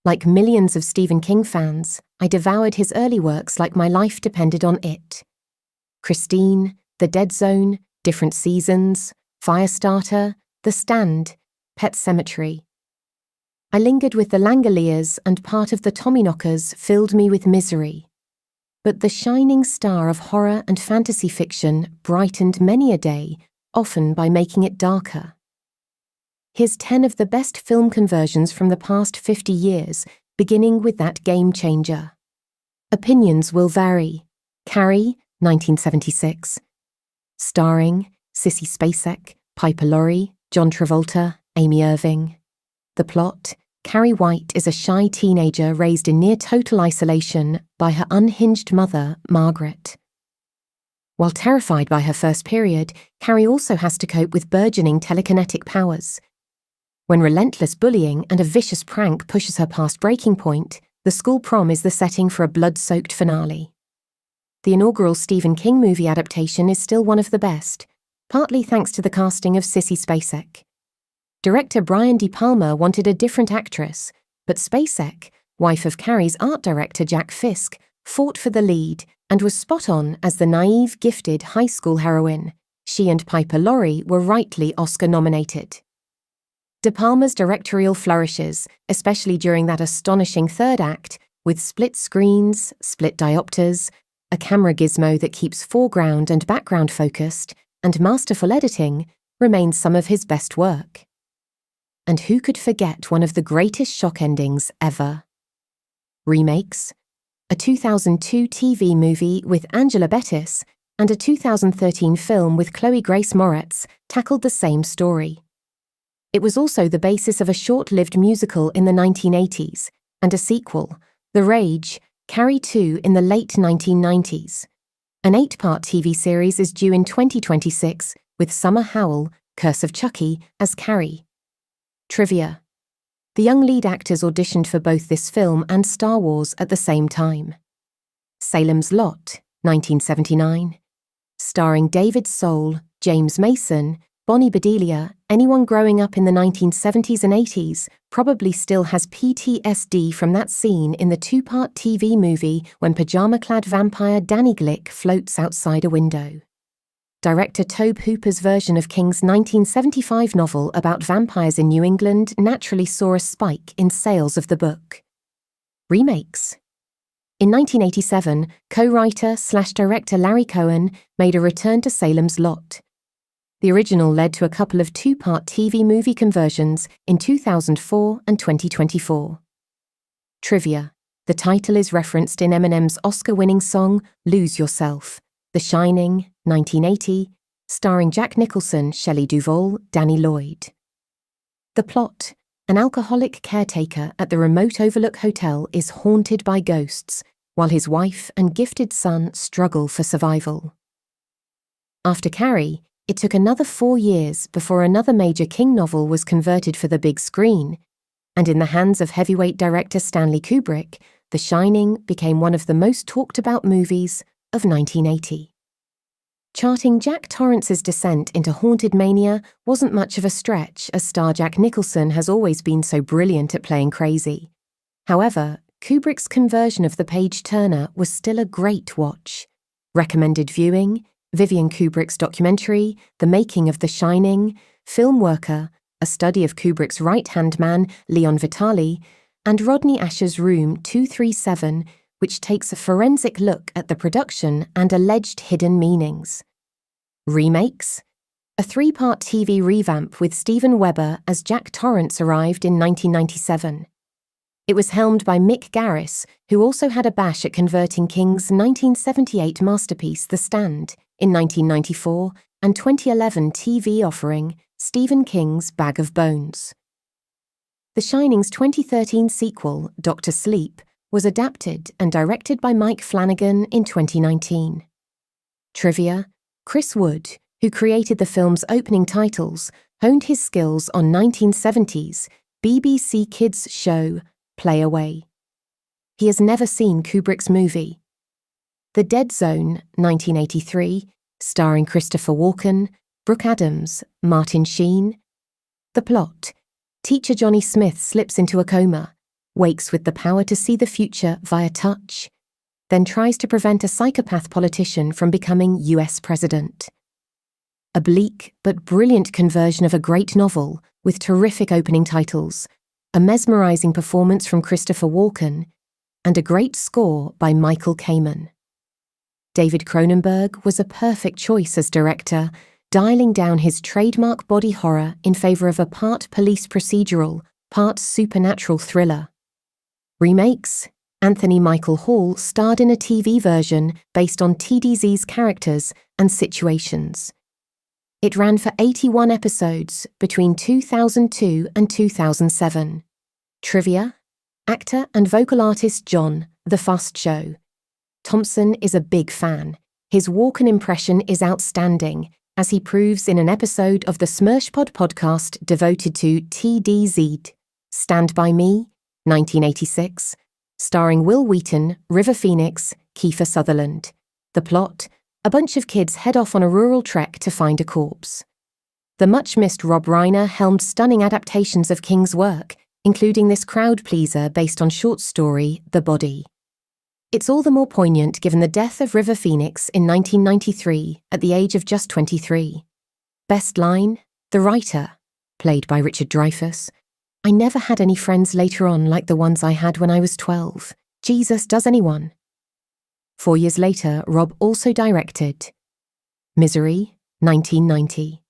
Like millions of Stephen King fans, I devoured his early works like my life depended on it. Christine, The Dead Zone, Different Seasons, Firestarter, The Stand, Pet Sematary. I lingered with the Langoliers, and part of the Tommyknockers filled me with misery. But the shining star of horror and fantasy fiction brightened many a day, often by making it darker. Here's 10 of the best film conversions from the past 50 years, beginning with that game changer. Opinions will vary. Carrie, 1976. Starring Sissy Spacek, Piper Laurie, John Travolta, Amy Irving. The plot: Carrie White is a shy teenager raised in near-total isolation by her unhinged mother, Margaret. While terrified by her first period, Carrie also has to cope with burgeoning telekinetic powers. When relentless bullying and a vicious prank pushes her past breaking point, the school prom is the setting for a blood-soaked finale. The inaugural Stephen King movie adaptation is still one of the best, partly thanks to the casting of Sissy Spacek. Director Brian De Palma wanted a different actress, but Spacek, wife of Carrie's art director Jack Fisk, fought for the lead and was spot on as the naive, gifted high school heroine. She and Piper Laurie were rightly Oscar-nominated. De Palma's directorial flourishes, especially during that astonishing third act, with split screens, split diopters, a camera gizmo that keeps foreground and background focused, and masterful editing, remain some of his best work. And who could forget one of the greatest shock endings ever? Remakes. A 2002 TV movie with Angela Bettis and a 2013 film with Chloe Grace Moretz tackled the same story. It was also the basis of a short-lived musical in the 1980s and a sequel, The Rage, Carrie 2 in the late 1990s. An 8-part TV series is due in 2026 with Summer Howell, Curse of Chucky, as Carrie. Trivia. The young lead actors auditioned for both this film and Star Wars at the same time. Salem's Lot, 1979. Starring David Soul, James Mason, Bonnie Bedelia. Anyone growing up in the 1970s and 80s probably still has PTSD from that scene in the 2-part TV movie when pajama-clad vampire Danny Glick floats outside a window. Director Tobe Hooper's version of King's 1975 novel about vampires in New England naturally saw a spike in sales of the book. Remakes. In 1987, co-writer/director Larry Cohen made a return to Salem's Lot. The original led to a couple of 2-part TV movie conversions in 2004 and 2024. Trivia. The title is referenced in Eminem's Oscar-winning song Lose Yourself, The Shining, 1980, starring Jack Nicholson, Shelley Duvall, Danny Lloyd. The plot: an alcoholic caretaker at the remote Overlook Hotel is haunted by ghosts, while his wife and gifted son struggle for survival. After Carrie, it took another 4 years before another major King novel was converted for the big screen, and in the hands of heavyweight director Stanley Kubrick, The Shining became one of the most talked-about movies of 1980. Charting Jack Torrance's descent into haunted mania wasn't much of a stretch, as star Jack Nicholson has always been so brilliant at playing crazy. However, Kubrick's conversion of the page-turner was still a great watch. Recommended viewing: Vivian Kubrick's documentary, The Making of The Shining, Film Worker, a study of Kubrick's right-hand man, Leon Vitali, and Rodney Asher's Room 237, which takes a forensic look at the production and alleged hidden meanings. Remakes. A 3-part TV revamp with Steven Weber as Jack Torrance arrived in 1997. It was helmed by Mick Garris, who also had a bash at converting King's 1978 masterpiece The Stand in 1994 and 2011 TV offering Stephen King's Bag of Bones. The Shining's 2013 sequel, Dr. Sleep, was adapted and directed by Mike Flanagan in 2019. Trivia. Chris Wood, who created the film's opening titles, honed his skills on 1970s BBC Kids show Play Away. He has never seen Kubrick's movie. The Dead Zone, 1983, starring Christopher Walken, Brooke Adams, Martin Sheen. The plot: teacher Johnny Smith slips into a coma. wakes with the power to see the future via touch, then tries to prevent a psychopath politician from becoming US president. A bleak but brilliant conversion of a great novel with terrific opening titles, a mesmerizing performance from Christopher Walken, and a great score by Michael Kamen. David Cronenberg was a perfect choice as director, dialing down his trademark body horror in favor of a part police procedural, part supernatural thriller. Remakes: Anthony Michael Hall starred in a TV version based on TDZ's characters and situations. It ran for 81 episodes between 2002 and 2007. Trivia: actor and vocal artist John, The Fast Show. Thompson is a big fan. His Walken impression is outstanding, as he proves in an episode of the Smirshpod podcast devoted to TDZ. Stand By Me, 1986, starring Will Wheaton, River Phoenix, Kiefer Sutherland. The plot: a bunch of kids head off on a rural trek to find a corpse. The much-missed Rob Reiner helmed stunning adaptations of King's work, including this crowd-pleaser based on short story The Body. It's all the more poignant given the death of River Phoenix in 1993 at the age of just 23. Best line: the writer, played by Richard Dreyfuss. I never had any friends later on like the ones I had when I was 12. Jesus, does anyone? 4 years later, Rob also directed Misery, 1990.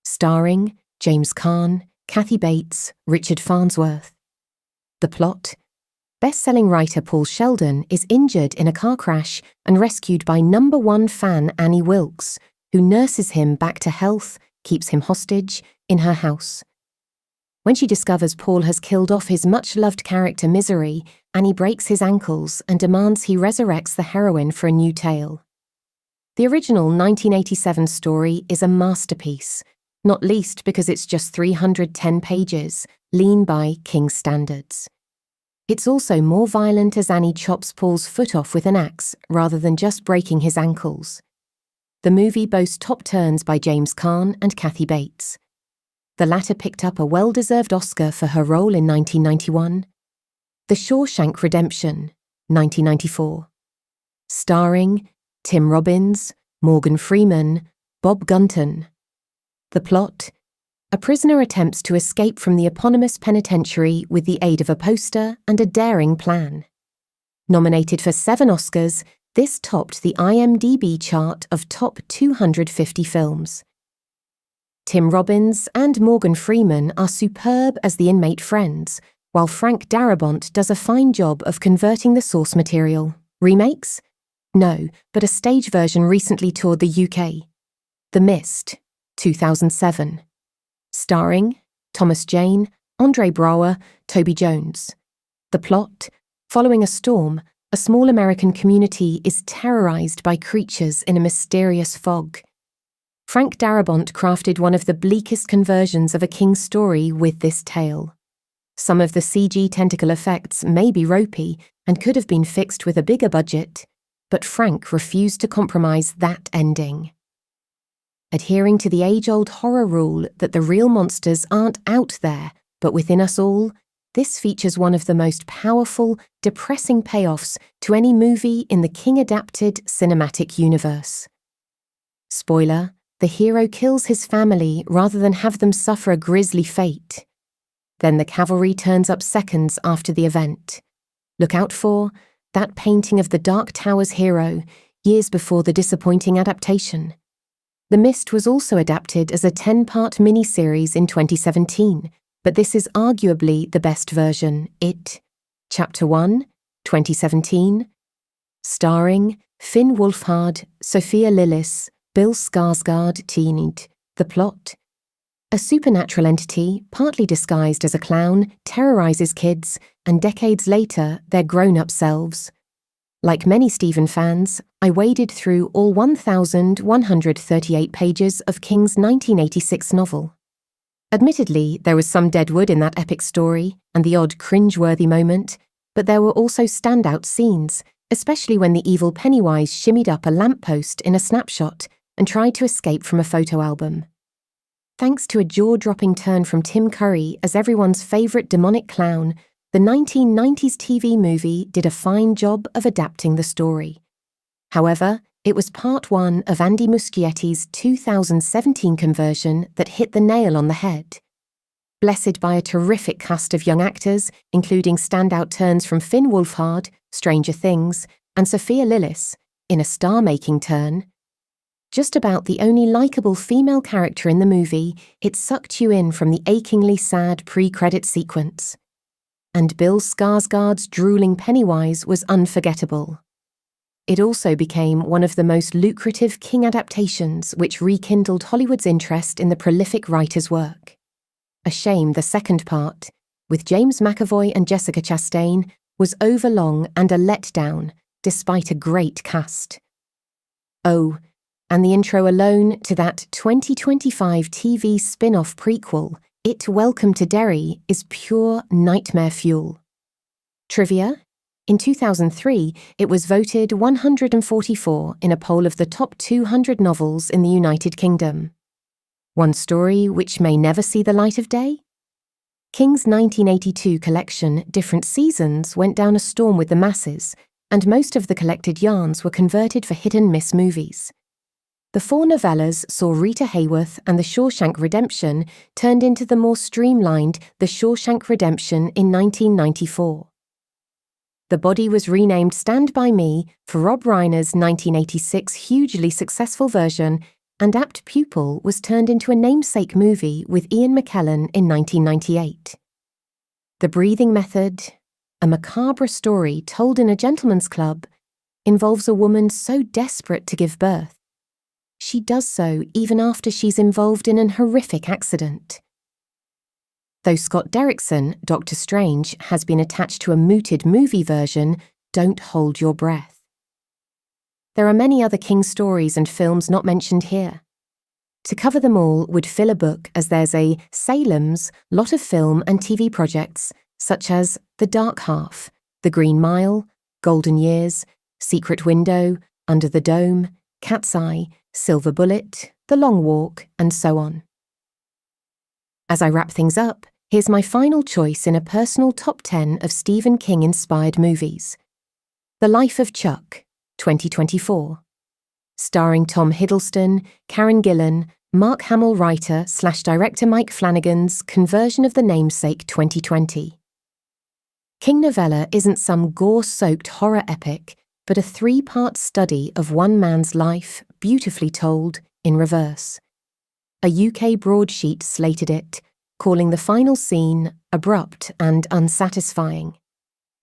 Starring James Caan, Kathy Bates, Richard Farnsworth. The plot: best-selling writer Paul Sheldon is injured in a car crash and rescued by #1 fan Annie Wilkes, who nurses him back to health, keeps him hostage, in her house. When she discovers Paul has killed off his much-loved character Misery, Annie breaks his ankles and demands he resurrects the heroine for a new tale. The original 1987 story is a masterpiece, not least because it's just 310 pages, lean by King's standards. It's also more violent as Annie chops Paul's foot off with an axe rather than just breaking his ankles. The movie boasts top turns by James Caan and Kathy Bates. The latter picked up a well-deserved Oscar for her role in 1991. The Shawshank Redemption, 1994. Starring Tim Robbins, Morgan Freeman, Bob Gunton. The plot: a prisoner attempts to escape from the eponymous penitentiary with the aid of a poster and a daring plan. Nominated for 7 Oscars, this topped the IMDb chart of top 250 films. Tim Robbins and Morgan Freeman are superb as the inmate friends, while Frank Darabont does a fine job of converting the source material. Remakes? No, but a stage version recently toured the UK. The Mist, 2007. Starring Thomas Jane, Andre Braugher, Toby Jones. The plot: following a storm, a small American community is terrorized by creatures in a mysterious fog. Frank Darabont crafted one of the bleakest conversions of a King story with this tale. Some of the CG tentacle effects may be ropey and could have been fixed with a bigger budget, but Frank refused to compromise that ending. Adhering to the age-old horror rule that the real monsters aren't out there, but within us all, this features one of the most powerful, depressing payoffs to any movie in the King-adapted cinematic universe. Spoiler: the hero kills his family rather than have them suffer a grisly fate. Then the cavalry turns up seconds after the event. Look out for that painting of the Dark Tower's hero, years before the disappointing adaptation. The Mist was also adapted as a 10-part miniseries in 2017, but this is arguably the best version. It, Chapter 1, 2017, starring Finn Wolfhard, Sophia Lillis, Bill Skarsgård, Teenid. The plot: a supernatural entity, partly disguised as a clown, terrorizes kids, and decades later, their grown-up selves. Like many Stephen fans, I waded through all 1,138 pages of King's 1986 novel. Admittedly, there was some dead wood in that epic story, and the odd cringe-worthy moment, but there were also standout scenes, especially when the evil Pennywise shimmied up a lamppost in a snapshot and tried to escape from a photo album. Thanks to a jaw-dropping turn from Tim Curry as everyone's favourite demonic clown, The 1990s TV movie did a fine job of adapting the story. However, it was part one of Andy Muschietti's 2017 conversion that hit the nail on the head. Blessed by a terrific cast of young actors, including standout turns from Finn Wolfhard, Stranger Things, and Sophia Lillis, in a star-making turn. Just about the only likeable female character in the movie, it sucked you in from the achingly sad pre-credit sequence. And Bill Skarsgård's drooling Pennywise was unforgettable. It also became one of the most lucrative King adaptations, which rekindled Hollywood's interest in the prolific writer's work. A shame the second part, with James McAvoy and Jessica Chastain, was overlong and a letdown, despite a great cast. Oh, and the intro alone to that 2025 TV spin-off prequel, It Welcome to Derry, is pure nightmare fuel. Trivia? In 2003, it was voted 144 in a poll of the top 200 novels in the United Kingdom. One story which may never see the light of day? King's 1982 collection, Different Seasons, went down a storm with the masses, and most of the collected yarns were converted for hit-and-miss movies. The four novellas saw Rita Hayworth and The Shawshank Redemption turned into the more streamlined The Shawshank Redemption in 1994. The body was renamed Stand By Me for Rob Reiner's 1986 hugely successful version, and Apt Pupil was turned into a namesake movie with Ian McKellen in 1998. The Breathing Method, a macabre story told in a gentleman's club, involves a woman so desperate to give birth. She does so even after she's involved in an horrific accident. Though Scott Derrickson, Doctor Strange, has been attached to a mooted movie version, don't hold your breath. There are many other King stories and films not mentioned here. To cover them all would fill a book, as there's a Salem's lot of film and TV projects, such as The Dark Half, The Green Mile, Golden Years, Secret Window, Under the Dome, Cat's Eye, Silver Bullet, The Long Walk, and so on. As I wrap things up, here's my final choice in a personal top 10 of Stephen King-inspired movies. The Life of Chuck, 2024. Starring Tom Hiddleston, Karen Gillan, Mark Hamill writer/director Mike Flanagan's conversion of the namesake 2020. King novella isn't some gore-soaked horror epic, but a 3-part study of one man's life, beautifully told, in reverse. A UK broadsheet slated it, calling the final scene abrupt and unsatisfying.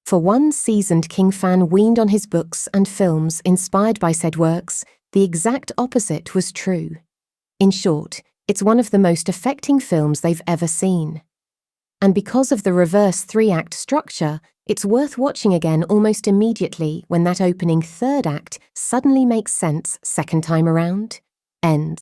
For one seasoned King fan weaned on his books and films inspired by said works, the exact opposite was true. In short, it's one of the most affecting films they've ever seen. And because of the reverse 3-act structure, it's worth watching again almost immediately when that opening 3rd act suddenly makes sense second time around. Ends.